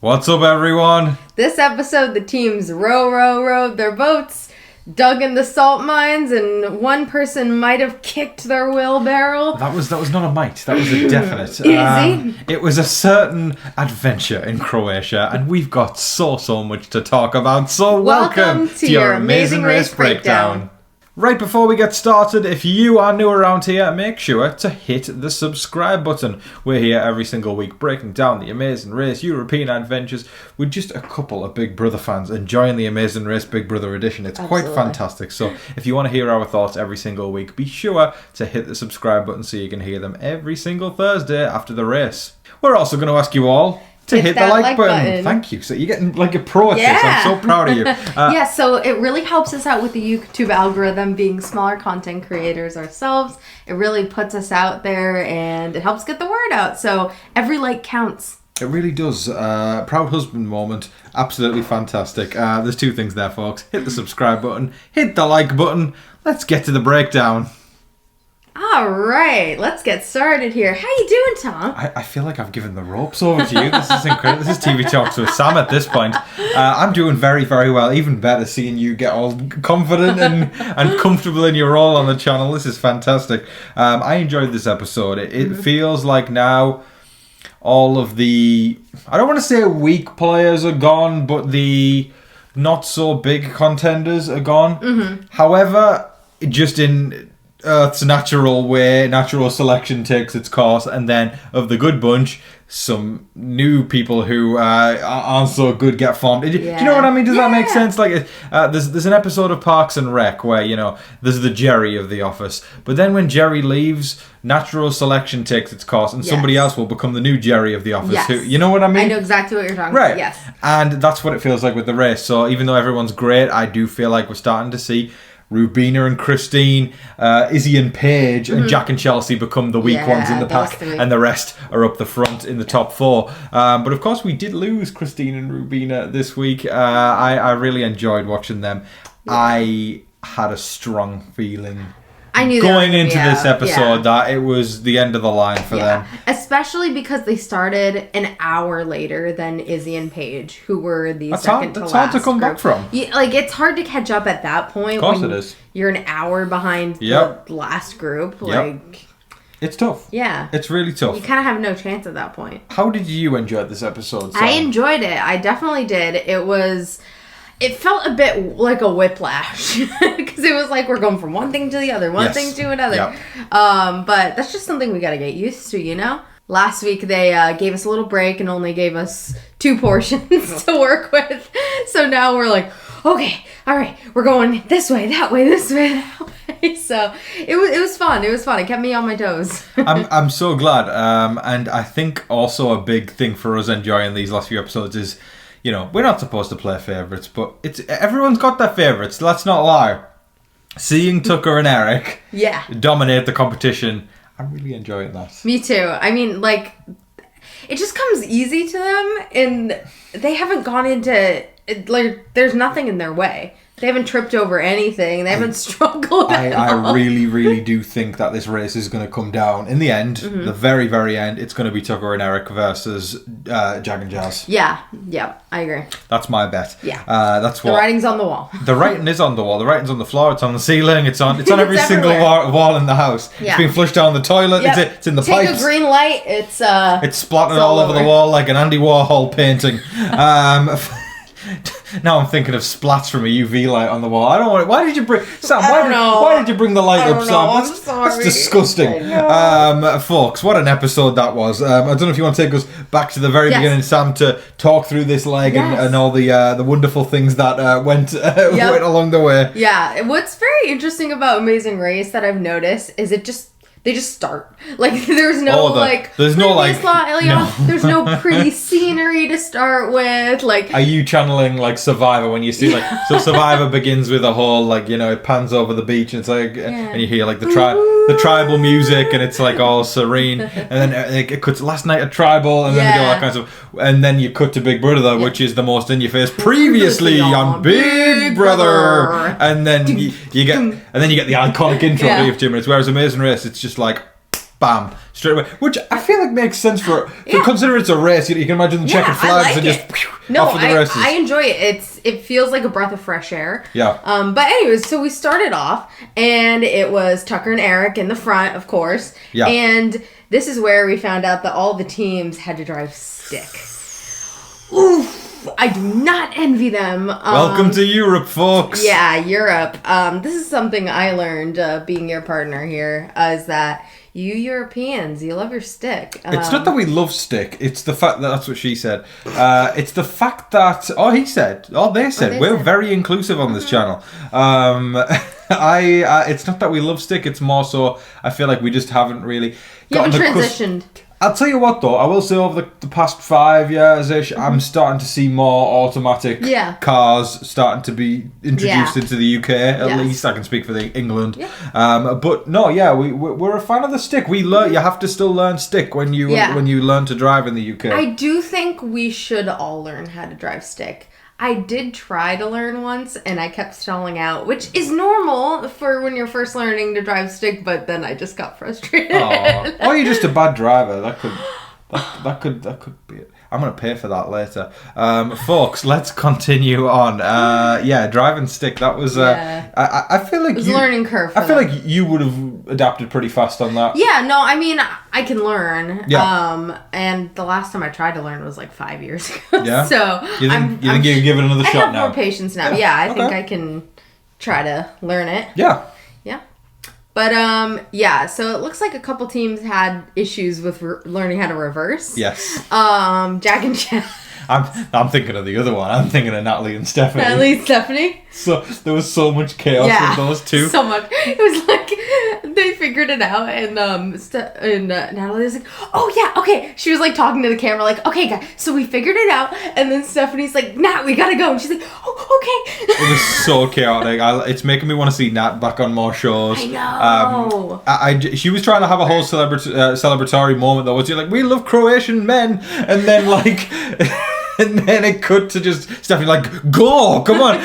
What's up, everyone? This episode, the teams rowed their boats, dug in the salt mines, and one person might have kicked their wheelbarrow. That was not a might. That was a definite. Izzy? It was a certain adventure in Croatia, and we've got so much to talk about. So welcome to your Amazing Race Breakdown. Right before we get started, if you are new around here, make sure to hit the subscribe button. We're here every single week breaking down the Amazing Race European adventures with just a couple of Big Brother fans enjoying the Amazing Race Big Brother edition. It's quite fantastic. So if you want to hear our thoughts every single week, be sure to hit the subscribe button so you can hear them every single Thursday after the race. We're also going to ask you all to hit the like button. Thank you. So you're getting like a pro at this. I'm so proud of you. Yeah, so it really helps us out with the YouTube algorithm, being smaller content creators ourselves. It really puts us out there and it helps get the word out. So every like counts. It really does. Proud husband moment. Absolutely fantastic. There's two things there, folks. Hit the subscribe button. Hit the like button. Let's get to the breakdown. All right, let's get started here. How you doing, Tom? I feel like I've given the ropes over to you. This is incredible. This is TV Talks with Sam at this point. I'm doing very, very well. Even better seeing you get all confident and comfortable in your role on the channel. This is fantastic. I enjoyed this episode. It feels like now all of the, I don't want to say weak players are gone, but the not so big contenders are gone. However, just in Earth's natural way, natural selection takes its course, and then of the good bunch, some new people who aren't so good get formed. Do you know what I mean? Does that make sense? Like, there's an episode of Parks and Rec where, you know, there's the Jerry of the office, but then when Jerry leaves, natural selection takes its course, and somebody else will become the new Jerry of the office. Who, you know what I mean? I know exactly what you're talking about. Yes. And that's what it feels like with the race. So even though everyone's great, I do feel like we're starting to see Rubina and Christine, Izzy and Paige, and Jack and Chelsea become the weak ones in the pack, and the rest are up the front in the top four. But of course, we did lose Christine and Rubina this week. I really enjoyed watching them. I had a strong feeling I knew going into this episode that it was the end of the line for them. Especially because they started an hour later than Izzy and Paige, who were the second to last. That's hard to come back from. Like, it's hard to catch up at that point. Of course it is. You're an hour behind the last group. Like, it's tough. Yeah. It's really tough. You kind of have no chance at that point. How did you enjoy this episode, Sam? I enjoyed it. I definitely did. It felt a bit like a whiplash because it was like we're going from one thing to the other, one thing to another. Yep. But that's just something we got to get used to, you know? Last week they gave us a little break and only gave us 2 portions to work with. So now we're like, okay, all right, we're going this way, that way, this way, that way. So it was fun. It was fun. It kept me on my toes. I'm so glad. And I think also a big thing for us enjoying these last few episodes is, you know, we're not supposed to play favourites, but everyone's got their favourites. Let's not lie. Seeing Tucker and Eric dominate the competition, I'm really enjoying that. Me too. I mean, like, it just comes easy to them, and they haven't gone into, like, there's nothing in their way. They haven't tripped over anything. They haven't struggled at all. I really, really do think that this race is going to come down. In the end, the very, very end, it's going to be Tucker and Eric versus Jag and Jazz. Yeah, I agree. That's my bet. Yeah. That's what. The writing's on the wall. The writing is on the wall. The writing's on the floor. It's on the ceiling. It's on every single wall in the house. Yeah. It's being flushed down the toilet. Yep. It's in the pipes. Take a green light. It's splattered all over the wall like an Andy Warhol painting. Now I'm thinking of splats from a UV light on the wall. I don't want it. Why did you bring Sam? Why did you bring the light up, Sam? That's disgusting. Folks, what an episode that was. I don't know if you want to take us back to the very beginning, Sam, to talk through this leg and all the wonderful things that went along the way. Yeah, what's very interesting about Amazing Race that I've noticed is they just start. Like, there's no there's no pretty scenery to start with. Like, are you channeling like Survivor when you see like so Survivor begins with a whole, like, you know, it pans over the beach and it's like and you hear like the tribal music and it's like all serene, and then it cuts last night at tribal and then they do all that kind of stuff, and then you cut to Big Brother, which is the most in your face previously on Big Brother, and then you get the iconic intro of 2 minutes, whereas Amazing Race, it's just like bam, straight away. Which I feel like makes sense for considering it's a race. You can imagine them checking flags and just off with the races. I enjoy it. It feels like a breath of fresh air. Yeah. But anyways, so we started off, and it was Tucker and Eric in the front, of course. Yeah. And this is where we found out that all the teams had to drive stick. Oof. I do not envy them. Welcome to Europe, folks. Yeah, Europe. This is something I learned being your partner here, is that you Europeans, you love your stick. It's not that we love stick. It's the fact that that's what she said. It's the fact that they said we're very inclusive on this channel. It's not that we love stick. It's more so I feel like we just haven't really gotten transitioned. I'll tell you what though, I will say over the past 5 years-ish, I'm starting to see more automatic cars starting to be introduced into the UK, at least. I can speak for England. Yeah. But no, we're a fan of the stick. You have to still learn stick when you learn to drive in the UK. I do think we should all learn how to drive stick. I did try to learn once, and I kept stalling out, which is normal for when you're first learning to drive stick, but then I just got frustrated. Or you're just a bad driver. That could be it. I'm going to pay for that later. Folks, let's continue on. Driving stick, that was... I feel like... It was a learning curve for I feel like you would have adapted pretty fast on that. Yeah, no, I mean, I can learn. Yeah. And the last time I tried to learn was like 5 years ago. Yeah? So... You think you can give it another shot now? I have more patience now. Yeah, I think I can try to learn it. Yeah. Yeah. But, so it looks like a couple teams had issues with learning how to reverse. Yes. Jack and Jeff. I'm thinking of the other one. I'm thinking of Natalie and Stephanie. Natalie and Stephanie? So there was so much chaos with those two. So much. It was like they figured it out, and Natalie was like, "Oh yeah, okay." She was like talking to the camera, like, "Okay, guys, so we figured it out." And then Stephanie's like, "Nat, we gotta go," and she's like, "Oh, okay." It was so chaotic. It's making me want to see Nat back on more shows. I know. She was trying to have a whole celebratory moment though. Was like, "We love Croatian men," and then like. And then it cut to just Stephanie like, go, come on,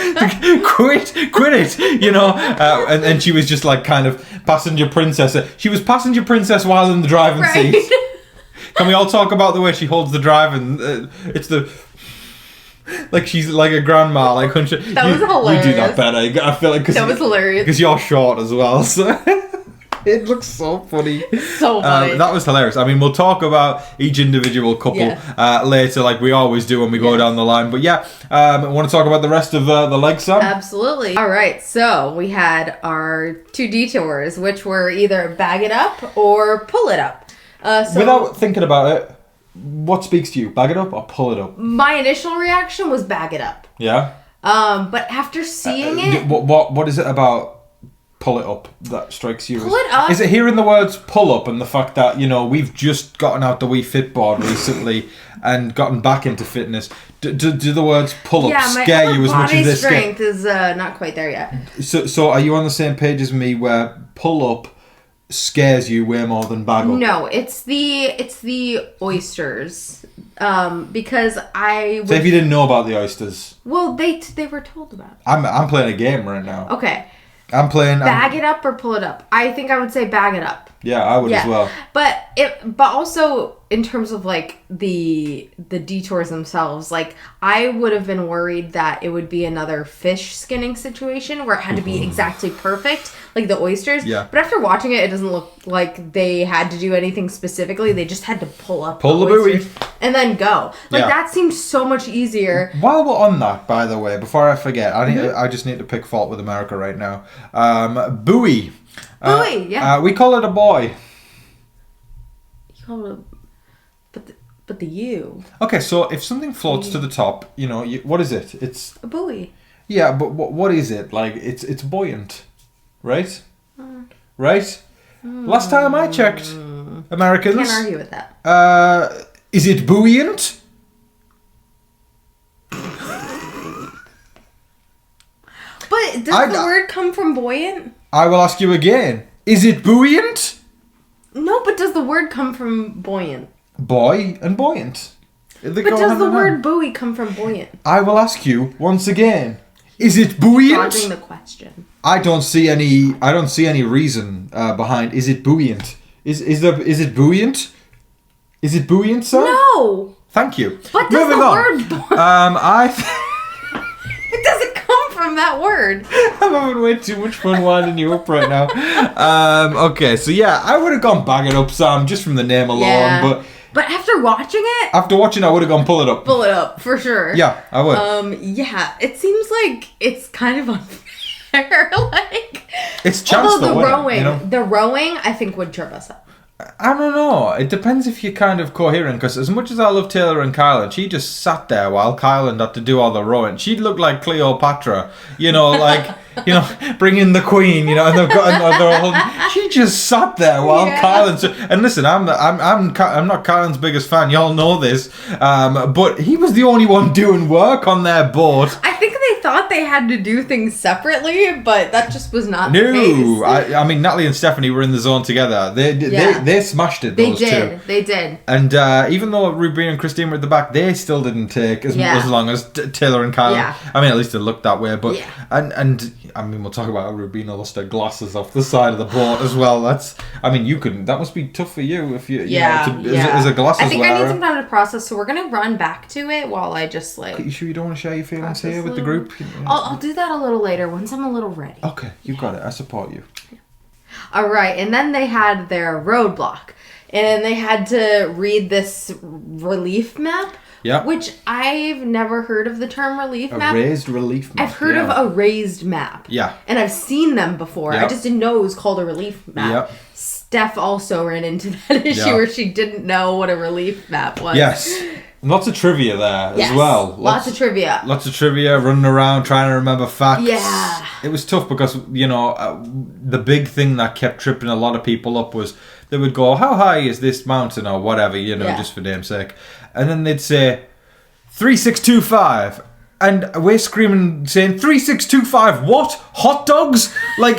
quit it, you know. And she was just like kind of passenger princess. She was passenger princess while in the driving seat. Can we all talk about the way she holds the driving? It's the... Like she's like a grandma, like... That was hilarious. You do that better. I feel like... That was hilarious. Because you're short as well, so... It looks so funny. So funny. That was hilarious. I mean, we'll talk about each individual couple later, like we always do when we go down the line. But I want to talk about the rest of the leg, Sam? Absolutely. All right, so we had our 2 detours, which were either bag it up or pull it up. Without thinking about it, what speaks to you? Bag it up or pull it up? My initial reaction was bag it up. Yeah? But after seeing it... What is it about... Pull it up that strikes you? Pull it up. Is it hearing the words pull up and the fact that, you know, we've just gotten out the Wii Fit board recently and gotten back into fitness? Do the words pull up scare you as much as this? My strength is not quite there yet. So are you on the same page as me where pull up scares you way more than bag up? No, it's the oysters. Because I... So if you didn't know about the oysters... Well, they were told about it. I'm playing a game right now. Okay. Bag it up or pull it up? I think I would say bag it up. Yeah, I would as well. But also in terms of like the detours themselves, like I would have been worried that it would be another fish skinning situation where it had to be exactly perfect, like the oysters. Yeah. But after watching it, it doesn't look like they had to do anything specifically. They just had to pull the buoy and then go. Like that seems so much easier. While we're on that, by the way, before I forget, I just need to pick fault with America right now. Buoy. Buoy, yeah. We call it a boy. You call it but the U. Okay, so if something floats to the top, you know, what is it? It's a buoy. Yeah, but what is it? Like, it's buoyant, right? Right? Last time I checked, Americans... Can't argue with that. Is it buoyant? But does the word come from buoyant? I will ask you again. Is it buoyant? No, but does the word come from buoyant? Boy and buoyant. But does the word buoy come from buoyant? I will ask you once again. Is it buoyant? Dodging the question. I don't see any reason behind is it buoyant. Is it buoyant? Is it buoyant, sir? No. Thank you. What does Moving the on. word? It doesn't come from that word. I'm having way too much fun winding you up right now. Okay, so yeah, I would have gone bag it up, Sam, just from the name alone. But after watching it, After watching, I would have gone pull it up. Pull it up for sure. Yeah, I would. Yeah, it seems like it's kind of unfair. Like, It's chance although to the win, rowing, you know? the rowing, I think would trip us up. I don't know. It depends if you're kind of coherent. Because as much as I love Taylor and Kylin, she just sat there while Kylin had to do all the rowing. She'd look like Cleopatra, bring in the queen, and they've got they're all. She just sat there while Kylin. And listen, I'm not Kylin's biggest fan. Y'all know this, but he was the only one doing work on their boat. I think they thought they had to do things separately, but that just was not the case. No, I mean Natalie and Stephanie were in the zone together. They smashed it. Those two. They did. And even though Ruby and Christine were at the back, they still didn't take as long as Taylor and Kylin. Yeah. I mean, at least it looked that way. But and I mean, we'll talk about how Rubina lost her glasses off the side of the boat as well. You couldn't. That must be tough for you if you as a glasses I think wearer. I need some time to process, so we're gonna run back to it while I just You sure you don't want to share your feelings here with the group? I'll do that a little later once I'm a little ready. Okay, you got it. I support you. All right, and then they had their roadblock, and they had to read this relief map. Yeah. Which I've never heard of the term relief map. A raised relief map. I've heard of a raised map. Yeah. And I've seen them before. Yep. I just didn't know it was called a relief map. Yep. Steph also ran into that issue where she didn't know what a relief map was. Yes. Lots of trivia there as well. Lots of trivia. Lots of trivia, running around trying to remember facts. Yeah. It was tough because, the big thing that kept tripping a lot of people up was they would go, how high is this mountain or whatever, just for damn sake. And then they'd say, 3625. And we're screaming, saying 3625. What? Hot dogs? Like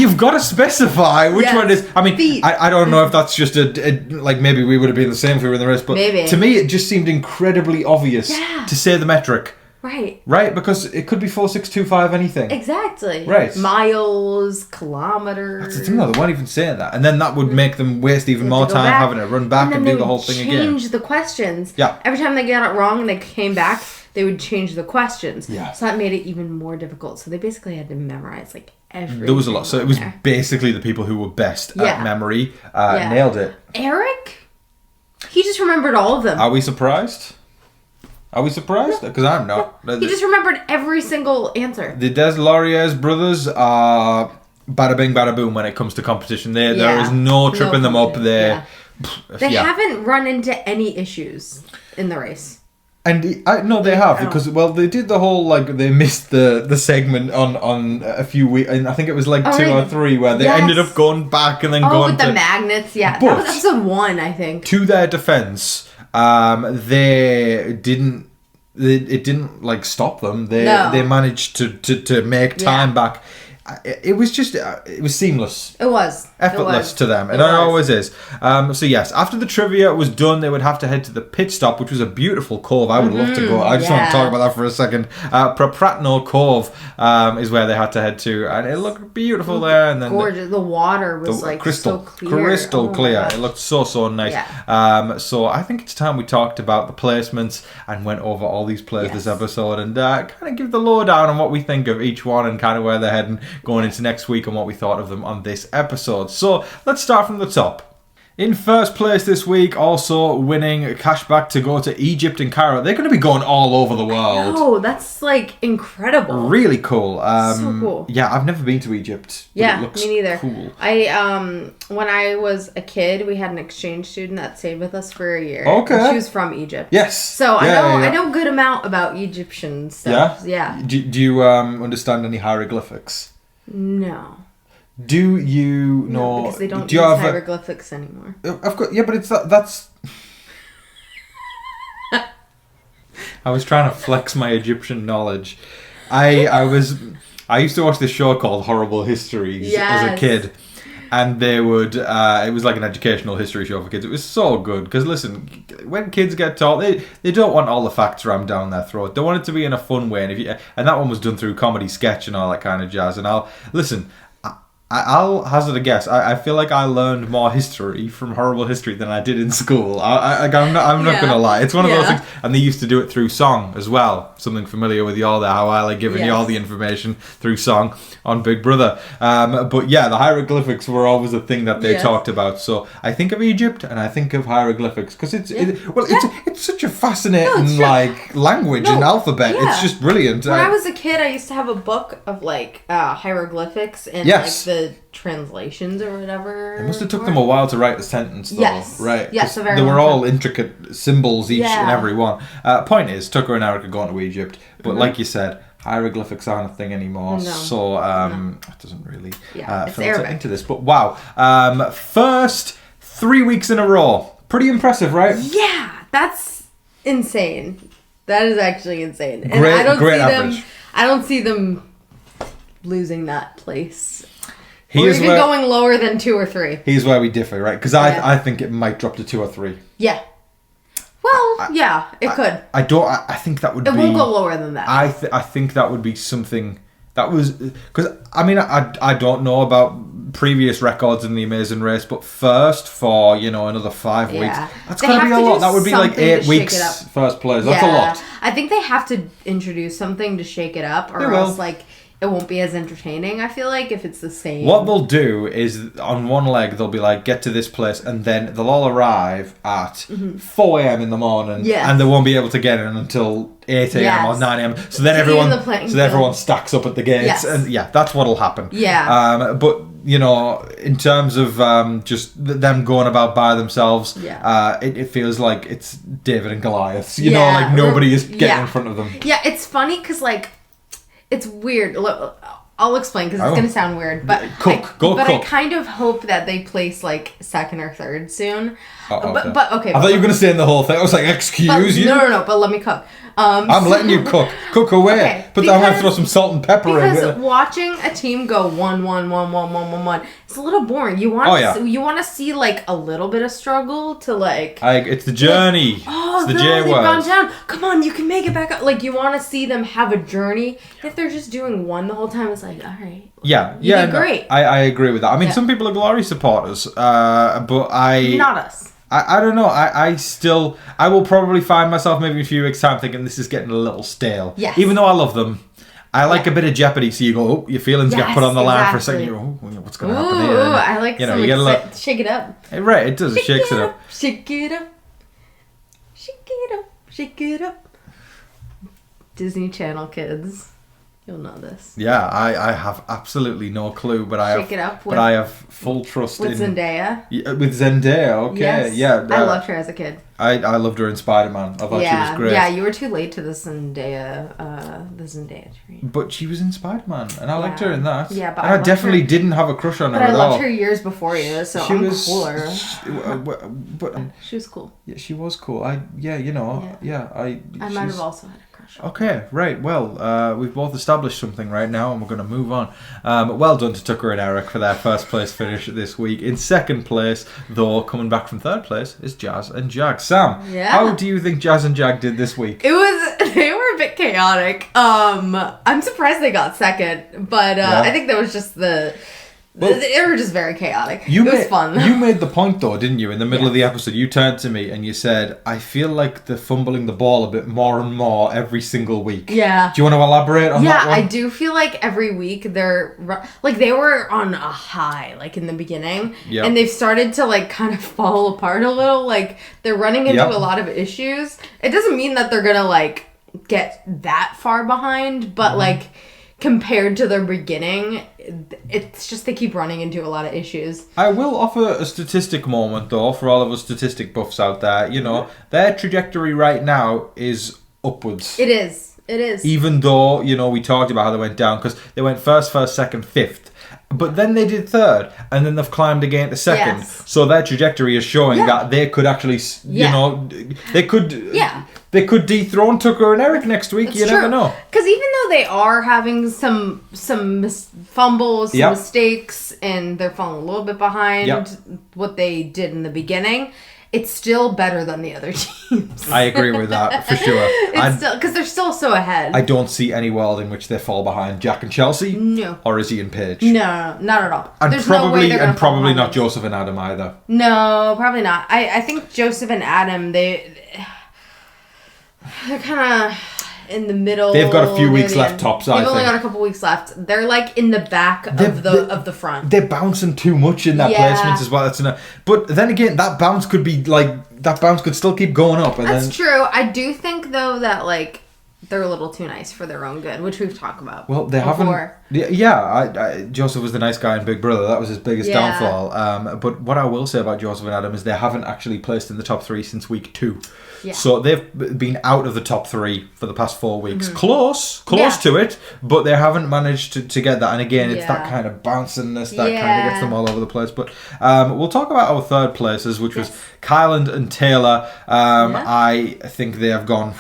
you've got to specify which one it is. I mean, I don't know if that's just maybe we would have been the same if we were in the race, but to me it just seemed incredibly obvious to say the metric. Right, because it could be 4625 anything. Exactly. Right. Miles, kilometers. That's the thing though, they weren't even saying that. And then that would make them waste even more time having to run back and do the whole thing again. Change the questions. Yeah. Every time they got it wrong and they came back, they would change the questions. Yeah. So that made it even more difficult. So they basically had to memorize everything. There was a lot. So it was basically the people who were best at memory nailed it. Eric? He just remembered all of them. Are we surprised? Because I'm not. He just remembered every single answer. The Des Laurier's brothers are bada bing, bada boom when it comes to competition. There is no tripping them up there. They haven't run into any issues in the race. And no, they have because they did the whole they missed the segment on a few weeks, and I think it was 2 or 3 where they ended up going back and then going with the magnets. Yeah, but that was episode 1, I think. To their defense, it didn't stop them. They managed to make time back. It was seamless. It was effortless to them, and it always is. So yes, after the trivia was done, they would have to head to the pit stop, which was a beautiful cove. I would love to go. I just want to talk about that for a second. Propratno Cove is where they had to head to, and it looked beautiful there. And then gorgeous. The water was crystal, so clear. Crystal clear. It looked so nice. Yeah. So I think it's time we talked about the placements and went over all these players this episode, and kind of give the lowdown on what we think of each one and kind of where they're heading going into next week and what we thought of them on this episode. So let's start from the top. In first place this week, also winning cash back to go to Egypt and Cairo. They're going to be going all over the world. Oh, that's incredible. Really cool. So cool. Yeah, I've never been to Egypt. Yeah, it looks me neither. Cool. When I was a kid, we had an exchange student that stayed with us for a year. Okay. And she was from Egypt. Yes. So I know a good amount about Egyptian stuff. Yeah. Do you understand any hieroglyphics? No. Do you know? No, because they don't use hieroglyphics anymore. Of course, yeah, but it's that's. I was trying to flex my Egyptian knowledge. I used to watch this show called Horrible Histories as a kid, and they would. It was like an educational history show for kids. It was so good because listen, when kids get taught, they don't want all the facts rammed down their throat. They want it to be in a fun way, and that one was done through comedy sketch and all that kind of jazz. And I'll listen. I'll hazard a guess. I feel like I learned more history from horrible history than I did in school. I'm not gonna lie. It's one of those things, and they used to do it through song as well. Something familiar with y'all there, how I like giving you all the information through song on Big Brother. But yeah, the hieroglyphics were always a thing that they talked about. So I think of Egypt and I think of hieroglyphics because it's such a fascinating language and alphabet. Yeah. It's just brilliant. When I was a kid, I used to have a book of hieroglyphics and like the translations or whatever. It must have took them a while to write the sentence though. Yes. Right. Yes, a very they were long all time. intricate symbols each and every one. Point is, Tucker and Eric are going to Egypt, but like you said, hieroglyphics aren't a thing anymore. No. So it doesn't really filter into this. But wow. First 3 weeks in a row. Pretty impressive, right? Yeah, that's insane. That is actually insane. And I don't see them losing that place. Or even going lower than 2 or 3. Here's where we differ, right? Because I think it might drop to 2 or 3. Yeah. Well, it could. I think that would be... It won't go lower than that. I think that would be something... That was... Because, I mean, I don't know about previous records in the Amazing Race, but first for, another 5 weeks, that's going to be a lot. That would be like 8 weeks first place. That's a lot. I think they have to introduce something to shake it up, or else, it won't be as entertaining, I feel like, if it's the same. What they'll do is, on one leg, they'll be like, get to this place, and then they'll all arrive at 4 a.m. in the morning, and they won't be able to get in until 8 a.m. or 9 a.m. So then everyone stacks up at the gates, and that's what'll happen. Yeah. But, in terms of just them going about by themselves, it feels like it's David and Goliath. Like nobody is getting in front of them. Yeah, it's funny, because, it's weird. Look, I'll explain because it's going to sound weird, but I kind of hope that they place second or third soon. Okay. But okay. I thought you were going to say in the whole thing. I was like, excuse you? No. But let me cook. I'm letting you cook. Cook away. Okay, but then I'm going to throw some salt and pepper in. Because watching a team go 1-1-1-1-1-1-1, it's a little boring. You want to see a little bit of struggle to it's the journey. It's the J they've word. gone down. Come on, you can make it back up. You want to see them have a journey. If they're just doing one the whole time, it's all right. Yeah, you did great. I agree with that. I mean, some people are Glory supporters, but not us. I don't know. I will probably find myself maybe in a few weeks' time thinking this is getting a little stale. Yes. Even though I love them. I like a bit of jeopardy, so you go, your feelings get put on the line for a second. You go, what's going to happen here? I like some excitement. Shake it up. Right, it does. It shakes it up. Shake it up. Shake it up. Shake it up. Disney Channel kids. You'll know this. Yeah, I have absolutely no clue, but I have full trust with Zendaya. With Zendaya, okay, yes. yeah. I loved her as a kid. I loved her in Spider-Man. I thought she was great. Yeah, you were too late to the Zendaya train. But she was in Spider-Man, and I liked her in that. Yeah, but I definitely didn't have a crush on her at all. But I loved her years before you, so I'm cooler. She was cool. Yeah, she was cool. I might have also had a crush. Okay, right. Well, we've both established something right now, and we're going to move on. Well done to Tucker and Eric for their first place finish this week. In second place, though, coming back from third place, is Jazz and Jag. Sam, how do you think Jazz and Jag did this week? They were a bit chaotic. I'm surprised they got second, but I think that was just they were just very chaotic. It was fun. You made the point, though, didn't you? In the middle of the episode, you turned to me and you said, I feel like they're fumbling the ball a bit more and more every single week. Yeah. Do you want to elaborate on that one? Yeah, I do feel like every week they were on a high, in the beginning. Yep. And they've started to, kind of fall apart a little. They're running into a lot of issues. It doesn't mean that they're going to, get that far behind, but, compared to their beginning, it's just they keep running into a lot of issues. I will offer a statistic moment, though, for all of us statistic buffs out there. Their trajectory right now is upwards. It is. Even though, we talked about how they went down, because they went first, second, fifth. But then they did third, and then they've climbed again to second. Yes. So their trajectory is showing that they could actually, they could dethrone Tucker and Eric next week. That's never know. Because even though they are having some fumbles, mistakes, and they're falling a little bit behind what they did in the beginning, it's still better than the other teams. I agree with that, for sure. It's still, because they're still so ahead. I don't see any world in which they fall behind Jack and Chelsea. No. Or Izzy and Paige. No, not at all. And There's probably, no way probably not Joseph and Adam either. No, probably not. I think Joseph and Adam, they're kind of in the middle. They've got a few weeks left tops, I think. They've only got a couple weeks left. They're like in the back of the front. They're bouncing too much in their placements as well. That's but then again, that bounce could still keep going up. That's true. I do think though that like they're a little too nice for their own good, which we've talked about. Well, they before. haven't. Yeah, Joseph was the nice guy in Big Brother. That was his biggest downfall. But what I will say about Joseph and Adam is they haven't actually placed in the top 3 since week 2. Yeah. So they've been out of the top 3 for the past 4 weeks. Close to it, but they haven't managed to get that. And again, it's that kind of bounciness that kind of gets them all over the place. But we'll talk about our third places, which was Kylin and Taylor. I think they have gone...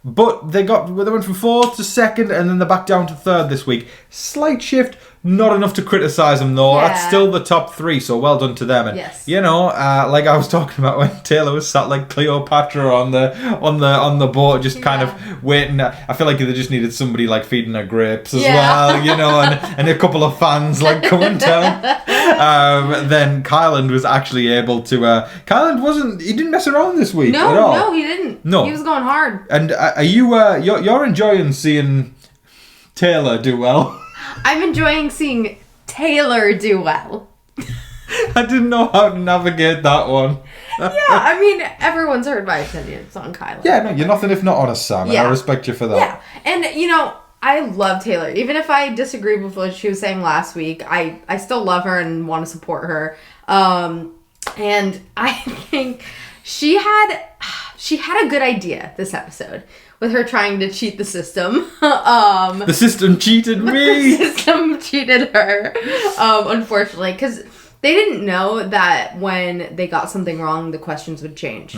But they went from 4th to 2nd, and then they're back down to 3rd this week. Slight shift, not enough to criticise them though. That's still the top 3, so well done to them. And you know, like I was talking about when Taylor was sat like Cleopatra on the boat, just kind of waiting. I feel like they just needed somebody like feeding her grapes as well, you know, and a couple of fans like coming down. Then Kylan was actually able to. Kylan he didn't mess around this week at all. No, he didn't. No, he was going hard. And are you? You're enjoying seeing Taylor do well? I'm enjoying seeing Taylor do well. I didn't know how to navigate that one. I mean, everyone's heard my opinions on Kylin. Yeah, no, you're nothing if not honest, Sam, and I respect you for that. Yeah, and you know, I love Taylor. Even if I disagree with what she was saying last week, I still love her and want to support her. And I think she had a good idea this episode with her trying to cheat the system. The system cheated me. The system cheated her, unfortunately, because they didn't know that when they got something wrong, the questions would change.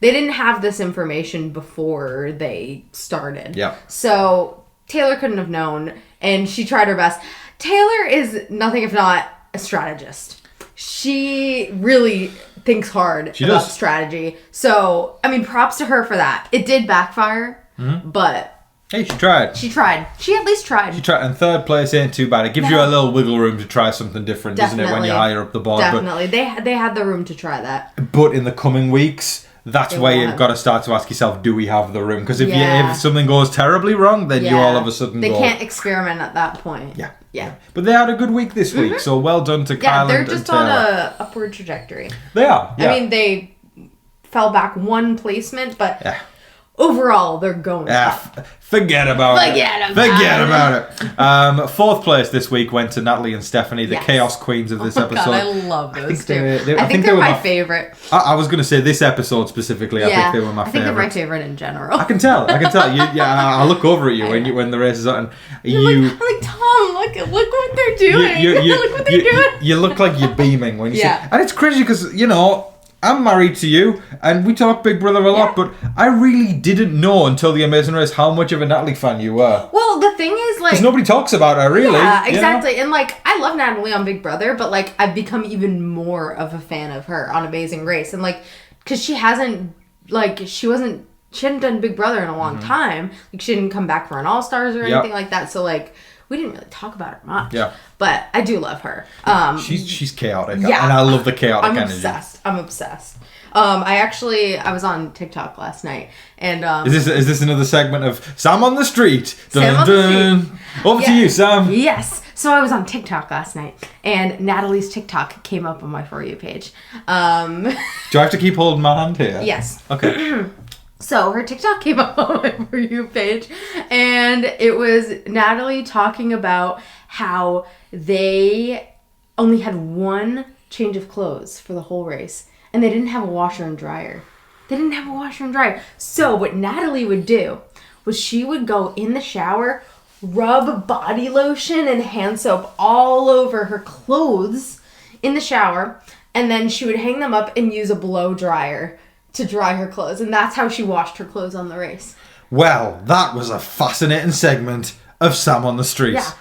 They didn't have this information before they started. Yeah. So Taylor couldn't have known, and she tried her best. Taylor is nothing if not a strategist. She really thinks hard about strategy. So, I mean, props to her for that. It did backfire, but... Hey, she tried. She at least tried. She tried, and 3rd place ain't too bad. It gives you a little wiggle room to try something different, doesn't it, when you're higher up the board? Definitely. But, they had the room to try that. But in the coming weeks... That's where you've got to start to ask yourself, do we have the room? Because if something goes terribly wrong, then you all of a sudden They can't experiment at that point. Yeah. But they had a good week this week, so well done to Kyle and Taylor. Yeah, they're just on a upward trajectory. They are, yeah. I mean, they fell back 1 placement, but overall, they're going up. Forget about it. Forget about it. 4th place this week went to Natalie and Stephanie, the chaos queens of this episode. God, I love those two. I think they're my favorite. I was going to say this episode specifically. I think they were my favorite. I think they're my favorite in general. I can tell. I look over at you when the race is on. I'm like, Tom, look what they're doing. Look what they're doing. You look like you're beaming when you see. And it's crazy because, you know, I'm married to you, and we talk Big Brother a lot, but I really didn't know until The Amazing Race how much of a Natalie fan you were. Well, the thing is, like... Because nobody talks about her, really. Yeah, exactly. You know? And, like, I love Natalie on Big Brother, but, like, I've become even more of a fan of her on Amazing Race. And, like, because she hadn't done Big Brother in a long time. Like, she didn't come back for an All-Stars or anything like that. So, like... We didn't really talk about her much. Yeah. But I do love her. She's chaotic. Yeah. And I love the chaotic energy. I'm obsessed. I was on TikTok last night, and is this another segment of Sam on the Street? Sam on the Street. Over to you, Sam. Yes. So I was on TikTok last night, and Natalie's TikTok came up on my For You page. Do I have to keep holding my hand here? Yes. Okay. So her TikTok came up on my For You page, and it was Natalie talking about how they only had 1 change of clothes for the whole race, and they didn't have a washer and dryer. So what Natalie would do was she would go in the shower, rub body lotion and hand soap all over her clothes in the shower, and then she would hang them up and use a blow dryer to dry her clothes, and that's how she washed her clothes on the race. Well, that was a fascinating segment of Sam on the Street. Yeah.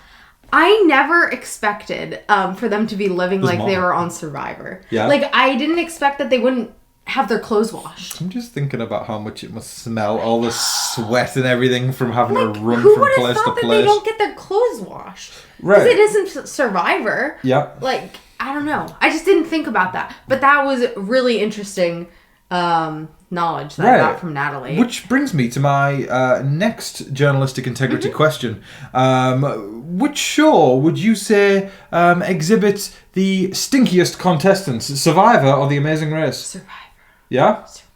I never expected for them to be living like they were on Survivor. Yeah. Like, I didn't expect that they wouldn't have their clothes washed. I'm just thinking about how much it must smell, all the sweat and everything from having to run who from would have place to thought that place. they don't get their clothes washed? Right. Because it isn't Survivor. Yep. Like, I don't know. I just didn't think about that. But that was really interesting knowledge that I got from Natalie. Which brings me to my next journalistic integrity question. Which show would you say exhibits the stinkiest contestants? Survivor or The Amazing Race? Survivor. Yeah? Survivor.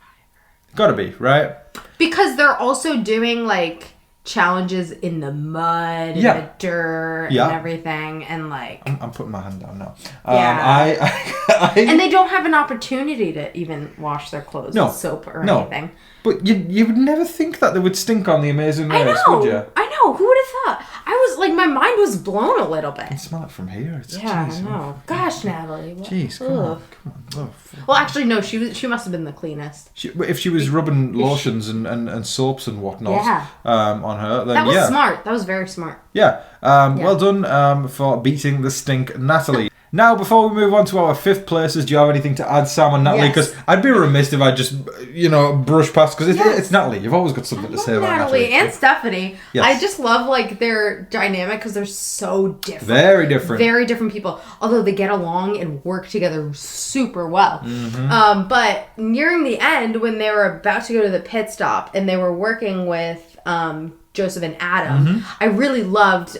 Gotta be, right? Because they're also doing, like, challenges in the mud and the dirt and everything, and like I'm putting my hand down now. And they don't have an opportunity to even wash their clothes with soap or anything. But you would never think that they would stink on The Amazing Race, would you? I know. Who would have thought? I was like, my mind was blown a little bit. I can smell it from here. It's I know. Gosh, Natalie. Jeez, come on. Well, actually, no. She must have been the cleanest. If she was rubbing lotions and soaps and whatnot on her, then that was smart. That was very smart. Yeah. Well done for beating the stink, Natalie. Now, before we move on to our fifth places, do you have anything to add, Sam and Natalie? Because I'd be remiss if I just, brush past, because it's Natalie. You've always got something to say about Natalie. And Stephanie. Yes. I just love, like, their dynamic because they're so different. Very different. Very different people. Although they get along and work together super well. But nearing the end, when they were about to go to the pit stop and they were working with Joseph and Adam, I really loved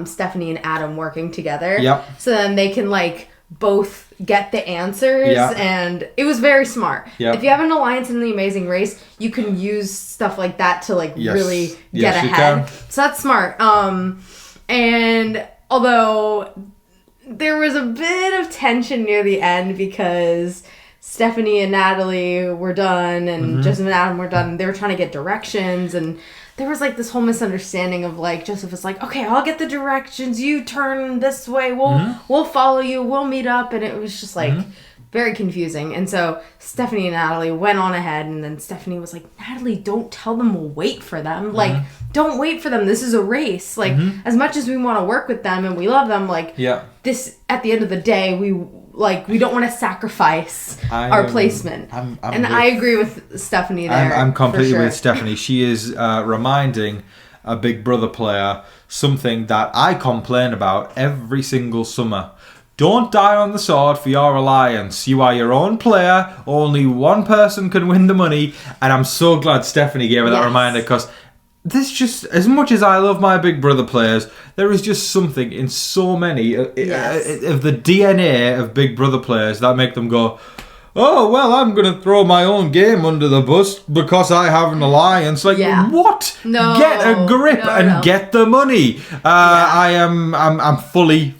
Stephanie and Adam working together. Yep. So then they can like both get the answers, and it was very smart. Yep. If you have an alliance in The Amazing Race, you can use stuff like that to like really get ahead. So that's smart. And although there was a bit of tension near the end because Stephanie and Natalie were done and Joseph and Adam were done, they were trying to get directions, and there was like this whole misunderstanding of like Joseph was like, okay, I'll get the directions, you turn this way, we'll follow you, we'll meet up, and it was just like very confusing. And so Stephanie and Natalie went on ahead, and then Stephanie was like, Natalie, don't tell them we'll wait for them. Like, don't wait for them. This is a race. Like, as much as we want to work with them and we love them, like this at the end of the day, we don't want to sacrifice our placement. I agree with Stephanie there. I'm completely with Stephanie. She is reminding a Big Brother player something that I complain about every single summer. Don't die on the sword for your alliance. You are your own player. Only one person can win the money. And I'm so glad Stephanie gave her that reminder, because this just, as much as I love my Big Brother players, there is just something in so many of the DNA of Big Brother players that make them go, oh, well, I'm going to throw my own game under the bus because I have an alliance. Like, what? No. Get a grip and get the money. I'm fully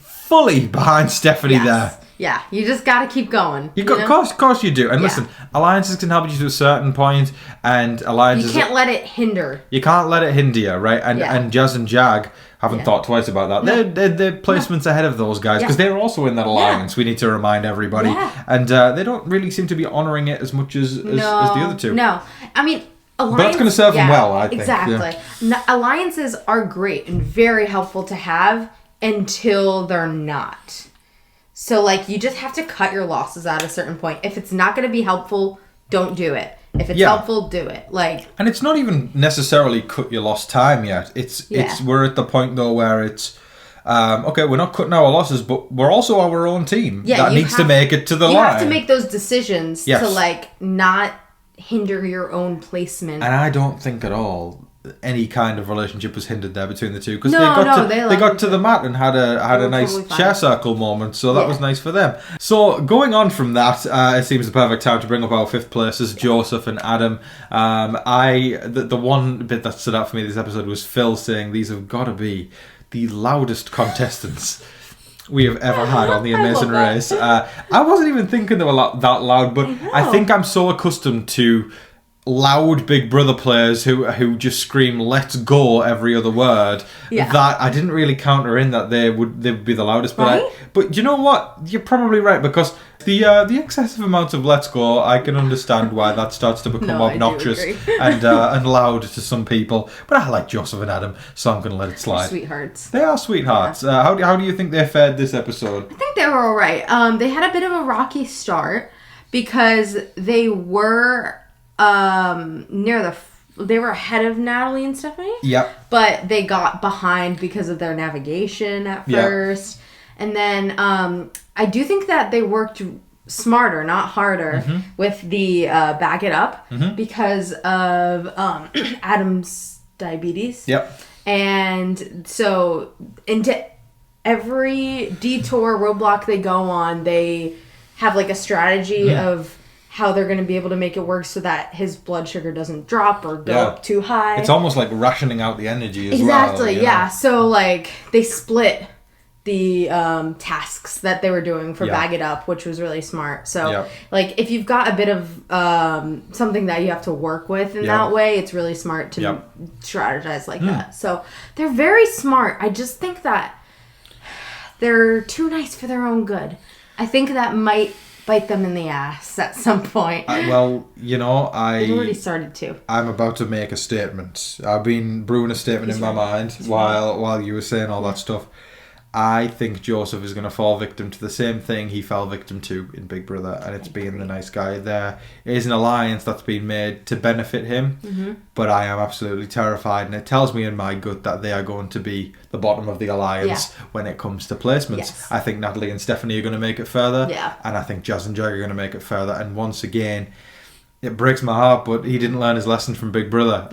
behind Stephanie there. Yeah, you just got to keep going. Of course you do. And listen, alliances can help you to a certain point, and alliances... You can't let it hinder. You can't let it hinder you, right? And Jazz and Jag haven't thought twice about that. They're placements ahead of those guys, because they're also in that alliance. We need to remind everybody. And they don't really seem to be honouring it as much as the other two. No. I mean... But that's going to serve them well, I think. Exactly. Yeah. Alliances are great and very helpful to have until they're not. So, like, you just have to cut your losses at a certain point. If it's not going to be helpful, don't do it. If it's helpful, do it. Like, and it's not even necessarily cut your lost time yet. It's we're at the point though where it's okay, we're not cutting our losses, but we're also our own team that needs to make it to the line. You have to make those decisions to like not hinder your own placement. And I don't think at all any kind of relationship was hindered there between the two, because they got to the mat and had a nice chair circle moment, so that was nice for them. So going on from that, it seems the perfect time to bring up our fifth places, Joseph and Adam. The one bit that stood out for me this episode was Phil saying these have got to be the loudest contestants we have ever had on The Amazing Race. I wasn't even thinking they were that loud, but I think I'm so accustomed to loud Big Brother players who just scream "Let's go" every other word that I didn't really counter in that they would be the loudest. But but you know what? You're probably right, because the excessive amount of "Let's go," I can understand why that starts to become obnoxious and loud to some people. But I like Joseph and Adam, so I'm going to let it slide. They're sweethearts. They are sweethearts. How do you think they fared this episode? I think they were all right. They had a bit of a rocky start, because they were they were ahead of Natalie and Stephanie. Yep. But they got behind because of their navigation at first. And then I do think that they worked smarter, not harder, with the back it up because of Adam's diabetes. Yep. And so into every detour roadblock they go on, they have like a strategy of how they're going to be able to make it work so that his blood sugar doesn't drop or go up too high. It's almost like rationing out the energy as well. Exactly, yeah. So like they split the tasks that they were doing for Bag It Up, which was really smart. So like if you've got a bit of something that you have to work with in that way, it's really smart to strategize like that. So they're very smart. I just think that they're too nice for their own good. I think that might bite them in the ass at some point. Well, you know, It already started to. I'm about to make a statement. I've been brewing a statement in my mind while you were saying all that stuff. I think Joseph is going to fall victim to the same thing he fell victim to in Big Brother, and it's being the nice guy. There is an alliance that's been made to benefit him, but I am absolutely terrified, and it tells me in my gut that they are going to be the bottom of the alliance when it comes to placements. Yes. I think Natalie and Stephanie are going to make it further, and I think Jazz and Joy are going to make it further, and once again, it breaks my heart, but he didn't learn his lesson from Big Brother.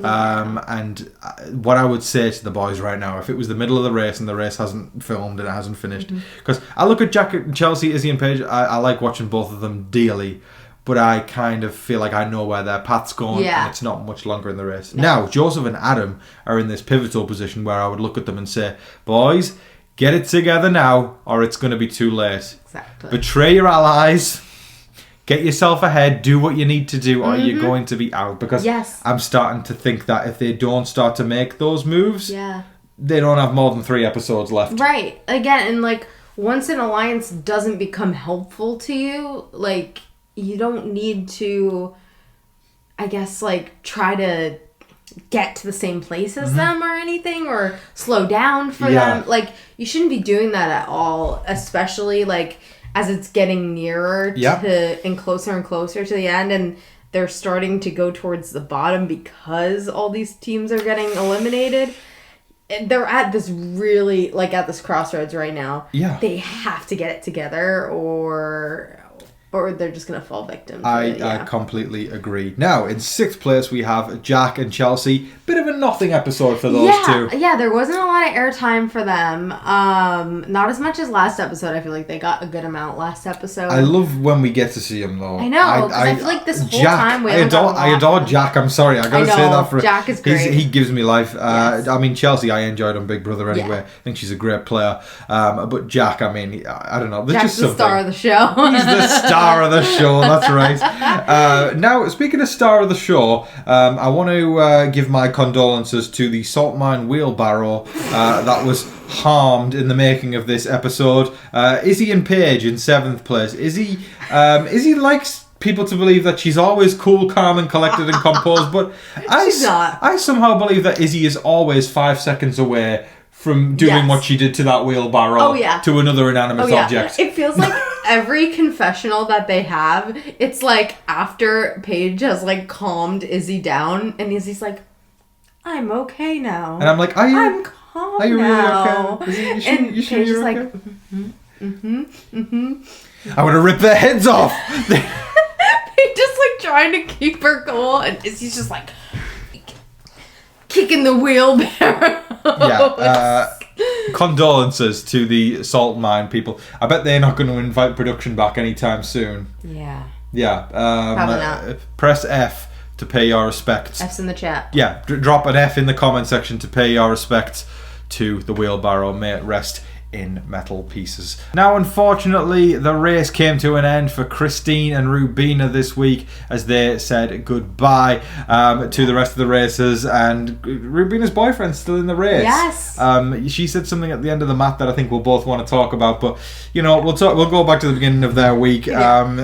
And what I would say to the boys right now, if it was the middle of the race and the race hasn't filmed and it hasn't finished, because I look at Jack and Chelsea, Izzy and Paige, I like watching both of them dearly, but I kind of feel like I know where their path's going and it's not much longer in the race. Now, Joseph and Adam are in this pivotal position where I would look at them and say, boys, get it together now or it's going to be too late. Exactly. Betray your allies. Get yourself ahead, do what you need to do, or you're going to be out. Because I'm starting to think that if they don't start to make those moves, they don't have more than 3 episodes left. Right. Again, and like, once an alliance doesn't become helpful to you, like, you don't need to, I guess, like, try to get to the same place as them or anything, or slow down for them. Like, you shouldn't be doing that at all, especially, like, as it's getting nearer to and closer to the end, and they're starting to go towards the bottom because all these teams are getting eliminated. They're at this really, like, at this crossroads right now. Yeah. They have to get it together or they're just going to fall victim to it. I completely agree. Now, in 6th place, we have Jack and Chelsea. Bit of a nothing episode for those two. Yeah, there wasn't a lot of airtime for them. Not as much as last episode. I feel like they got a good amount last episode. I love when we get to see them, though. I know, because I feel like this whole time we I adore Jack. I'm sorry, I gotta say that for Jack is great. He gives me life. I mean, Chelsea, I enjoyed on Big Brother anyway. I think she's a great player. But Jack, I mean, I don't know. Jack's the star of the show. He's the star of the show. That's right. Now, speaking of star of the show, I want to give my condolences to the salt mine wheelbarrow that was harmed in the making of this episode. Izzy and Paige in 7th place. Izzy likes people to believe that she's always cool, calm and collected and composed, but I somehow believe that Izzy is always 5 seconds away from doing what she did to that wheelbarrow to another inanimate object. It feels like every confessional that they have, it's like after Paige has like calmed Izzy down and Izzy's like, I'm okay now. And I'm like, I'm calm are you now. Really okay? And you sure Paige is you're like, okay? I want to rip their heads off. Paige just like trying to keep her cool and Izzy's just like kicking the wheelbarrow. Condolences to the salt mine people. I bet they're not going to invite production back anytime soon. Yeah. Probably not. Press F to pay your respects. F's in the chat. Yeah, drop an F in the comment section to pay your respects to the wheelbarrow. May it rest in metal pieces. Now, unfortunately, the race came to an end for Christine and Rubina this week as they said goodbye to the rest of the racers, and Rubina's boyfriend's still in the race. Yes. She said something at the end of the mat that I think we'll both want to talk about, but you know, we'll go back to the beginning of their week. They had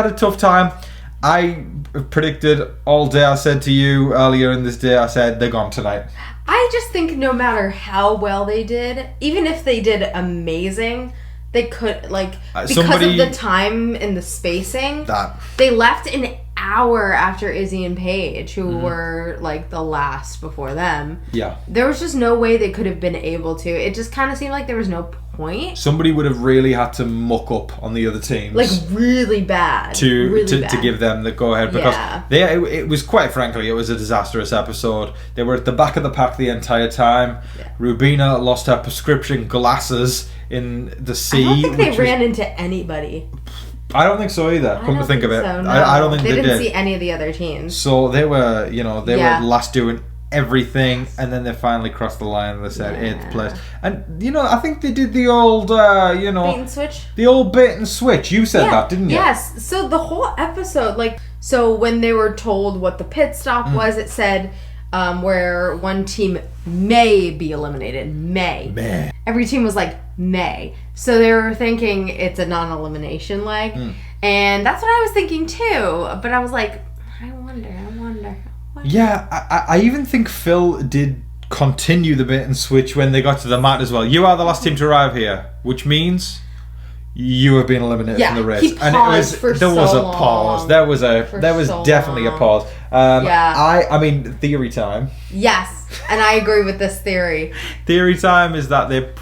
a tough time. I predicted all day. I said to you earlier in this day, I said they're gone tonight. I just think no matter how well they did, even if they did amazing, they could, like, because somebody- of the time and the spacing, That. they left an hour after Izzy and Paige, who were, like, the last before them. Yeah. There was just no way they could have been able to. It just kind of seemed like there was no point. Somebody would have really had to muck up on the other teams. Like, really bad. To bad. give them the go-ahead. Because it was, quite frankly, it was a disastrous episode. They were at the back of the pack the entire time. Yeah. Rubina lost her prescription glasses in the sea. I don't think they ran into anybody. I don't think so either. Come to think of it. So, no. I don't think they did. They didn't see any of the other teams. So they were, were last doing everything, and then they finally crossed the line and they said 8th place. And, I think they did the old, bait and switch? The old bait and switch. You said that, didn't you? Yes. So the whole episode, so when they were told what the pit stop was, it said where one team may be eliminated. May. Every team was like, may. So they were thinking it's a non-elimination leg. And that's what I was thinking too. But I was like, I wonder. Yeah, I even think Phil did continue the bait and switch when they got to the mat as well. You are the last team to arrive here, which means you have been eliminated from the race. He paused there was a pause. There was definitely a pause. I mean, theory time. Yes, and I agree with this theory. Theory time is that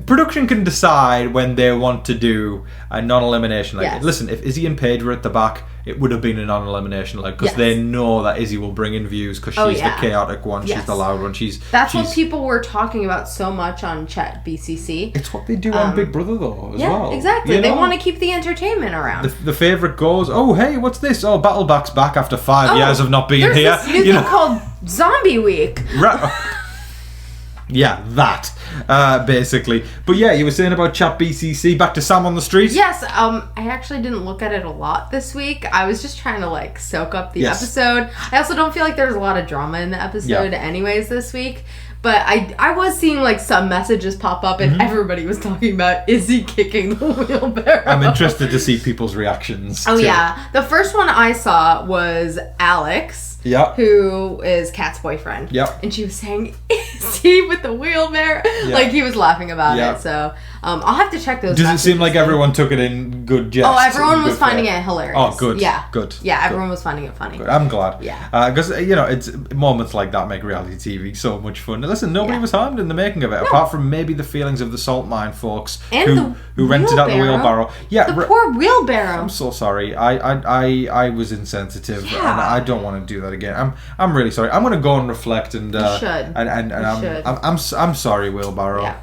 production can decide when they want to do a non-elimination leg. Yes. Listen, if Izzy and Paige were at the back, it would have been a non-elimination leg because they know that Izzy will bring in views because she's the chaotic one, she's the loud one. That's what people were talking about so much on Chat BCC. It's what they do on Big Brother though as well. Yeah, exactly. They want to keep the entertainment around. The favourite goes, oh hey, what's this? Oh, Battleback's back after 5 years of not being here. There's this new thing called Zombie Week. Yeah, that basically. But yeah, you were saying about Chat BCC. Back to Sam on the street. Yes, I actually didn't look at it a lot this week. I was just trying to soak up the episode. I also don't feel like there's a lot of drama in the episode anyways this week. But I was seeing some messages pop up and everybody was talking about Izzy kicking the wheelbarrow. I'm interested to see people's reactions. Oh yeah. The first one I saw was Alex. Yeah. Who is Kat's boyfriend. Yep. And she was saying, Izzy with the wheelbarrow. Yep. He was laughing about it. So I'll have to check those. Does it seem like everyone took it in good jest? Oh, everyone was finding it hilarious. Oh, good. Yeah. Good. Yeah, everyone was finding it funny. Good. I'm glad. Yeah. Because, it's moments like that make reality TV so much fun. Listen, nobody was harmed in the making of it, apart from maybe the feelings of the salt mine folks and who rented out the wheelbarrow. Yeah. The poor wheelbarrow. I'm so sorry. I was insensitive and I don't want to do that again. I'm really sorry. I'm going to go and reflect and you should. And I'm sorry, wheelbarrow. Yeah.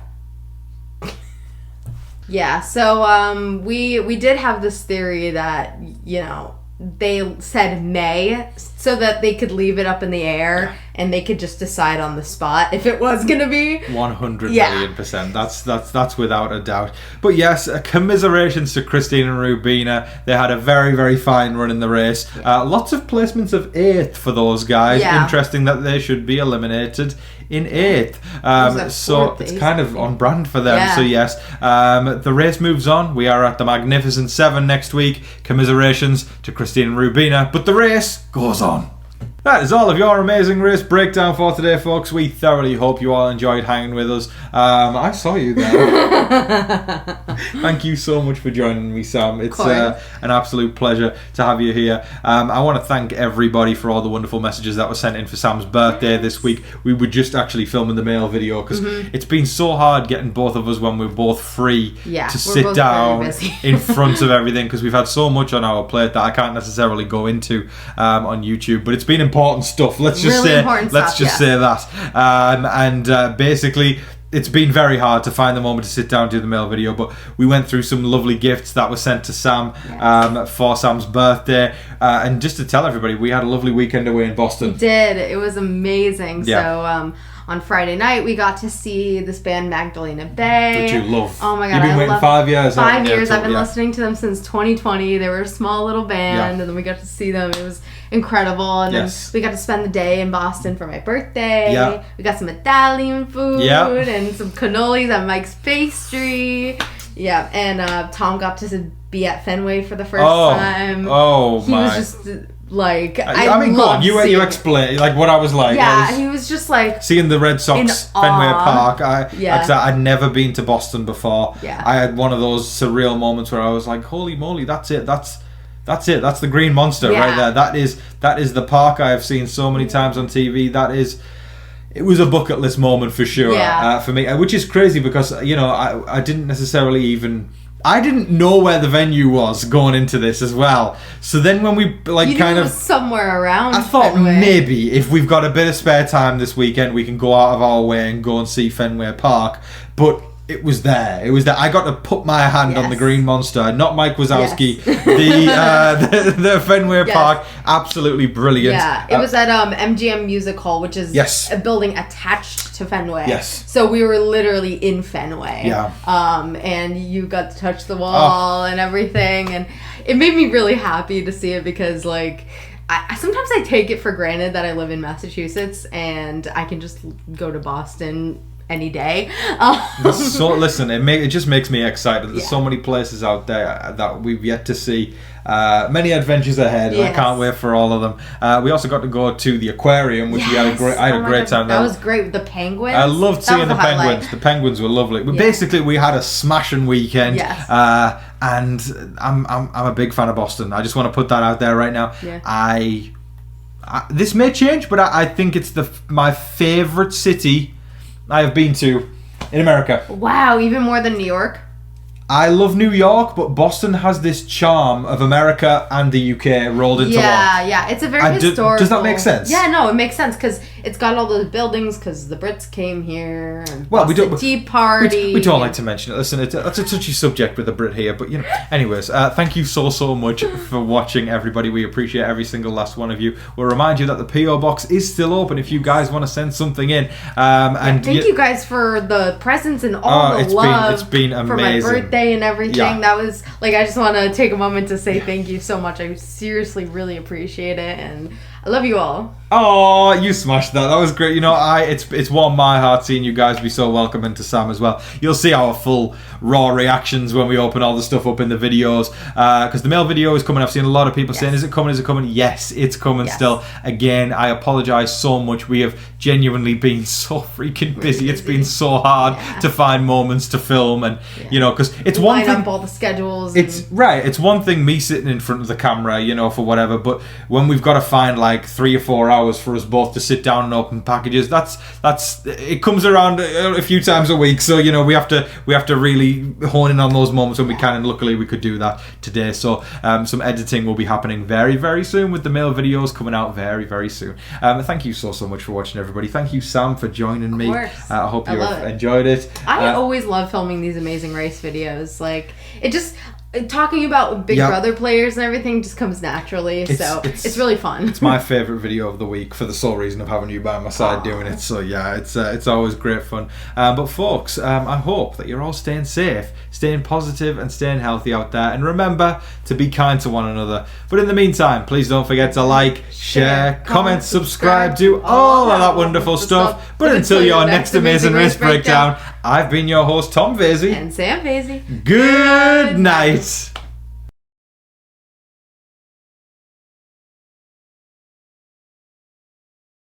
Yeah, so we did have this theory that, they said may so that they could leave it up in the air and they could just decide on the spot if it was going to be 100 million%. That's without a doubt. But yes, commiserations to Christine and Rubina. They had a very, very fine run in the race. Lots of placements of 8th for those guys. Interesting that they should be eliminated in 8th. So it's kind of on brand for them. So yes, the race moves on. We are at the Magnificent 7 next week. Commiserations to Christine and Rubina. But the race goes on. That is all of your amazing race breakdown for today, folks. We thoroughly hope you all enjoyed hanging with us. I saw you there. Thank you so much for joining me, Sam. It's an absolute pleasure to have you here. I want to thank everybody for all the wonderful messages that were sent in for Sam's birthday this week. We were just actually filming the mail video because it's been so hard getting both of us when we're both free to sit down in front of everything because we've had so much on our plate that I can't necessarily go into on YouTube. But it's been important stuff. Let's just say that. Basically, it's been very hard to find the moment to sit down and do the mail video, but we went through some lovely gifts that were sent to Sam for Sam's birthday. And just to tell everybody, we had a lovely weekend away in Boston. We did. It was amazing. So on Friday night, we got to see this band Magdalena Bay. Which you love. Oh my God, You've been waiting 5 years. 5 years. I've been listening to them since 2020. They were a small little band, and then we got to see them. It was incredible. And then we got to spend the day in Boston for my birthday. We got some Italian food and some cannolis at Mike's Pastry. And Tom got to be at Fenway for the first time. He was just Like, I mean, go on. You explain like what I was like. Yeah, he was just like seeing the Red Sox Fenway Park. I'd never been to Boston before. Yeah. I had one of those surreal moments where I was like, holy moly, that's it. That's it. That's the Green Monster right there. That is the park I have seen so many times on TV. It was a bucket list moment for sure for me, which is crazy because I didn't necessarily I didn't know where the venue was going into this as well. So then when we somewhere around, I thought Fenway. Maybe if we've got a bit of spare time this weekend, we can go out of our way and go and see Fenway Park. But it was there. I got to put my hand on the Green Monster, not Mike Wazowski. Yes. The Fenway Park, absolutely brilliant. Yeah, it was at MGM Music Hall, which is a building attached to Fenway. Yes. So we were literally in Fenway. Yeah. And you got to touch the wall and everything, and it made me really happy to see it because like. Sometimes I take it for granted that I live in Massachusetts and I can just go to Boston any day. So listen, it just makes me excited. There's so many places out there that we've yet to see. Many adventures ahead, and I can't wait for all of them. We also got to go to the aquarium, which I had a great time. That was great. The penguins. I loved seeing the penguins. The penguins were lovely. Basically, we had a smashing weekend. Yes. And I'm a big fan of Boston. I just want to put that out there right now. Yeah. This may change, but I think it's my favorite city I have been to in America. Wow, even more than New York? I love New York, but Boston has this charm of America and the UK rolled into one. Yeah, it's a very historical... Does that make sense? Yeah, no, it makes sense, because it's got all those buildings, because the Brits came here, and Tea Party... We don't like to mention it. Listen, that's a touchy subject with a Brit here, but, anyways, thank you so much for watching, everybody. We appreciate every single last one of you. We'll remind you that the P.O. Box is still open if you guys want to send something in. Thank you guys for the presents and all the love. It's been amazing. For my birthday and everything. Yeah. That was like, I just want to take a moment to say thank you so much. I seriously really appreciate it, and I love you all. Oh, you smashed that. That was great. It's warmed my heart seeing you guys be so welcoming to Sam as well. You'll see our full raw reactions when we open all the stuff up in the videos, because the mail video is coming. I've seen a lot of people saying, is it coming? Yes, it's coming still. Again, I apologize so much. We have genuinely been so freaking busy. It's been so hard to find moments to film, and because it's one thing, line up all the schedules. It's one thing me sitting in front of the camera, for whatever, but when we've got to find like 3 or 4 hours for us both to sit down and open packages, that's it comes around a few times a week. So we have to really hone in on those moments when we can, and luckily we could do that today. So some editing will be happening very, very soon, with the mail videos coming out very, very soon. Thank you so much for watching, everybody. Thank you, Sam, for joining me. I hope you have enjoyed it. I always love filming these amazing race videos. Like, it just... Talking about Big Brother players and everything just comes naturally, it's really fun. It's my favourite video of the week for the sole reason of having you by my side doing it. So it's always great fun. But folks, I hope that you're all staying safe, staying positive, and staying healthy out there. And remember to be kind to one another. But in the meantime, please don't forget to like, share, comment, subscribe, do all of that wonderful stuff. But until your next amazing race breakdown, I've been your host, Tom VASEY. And Sam VASEY. Good night.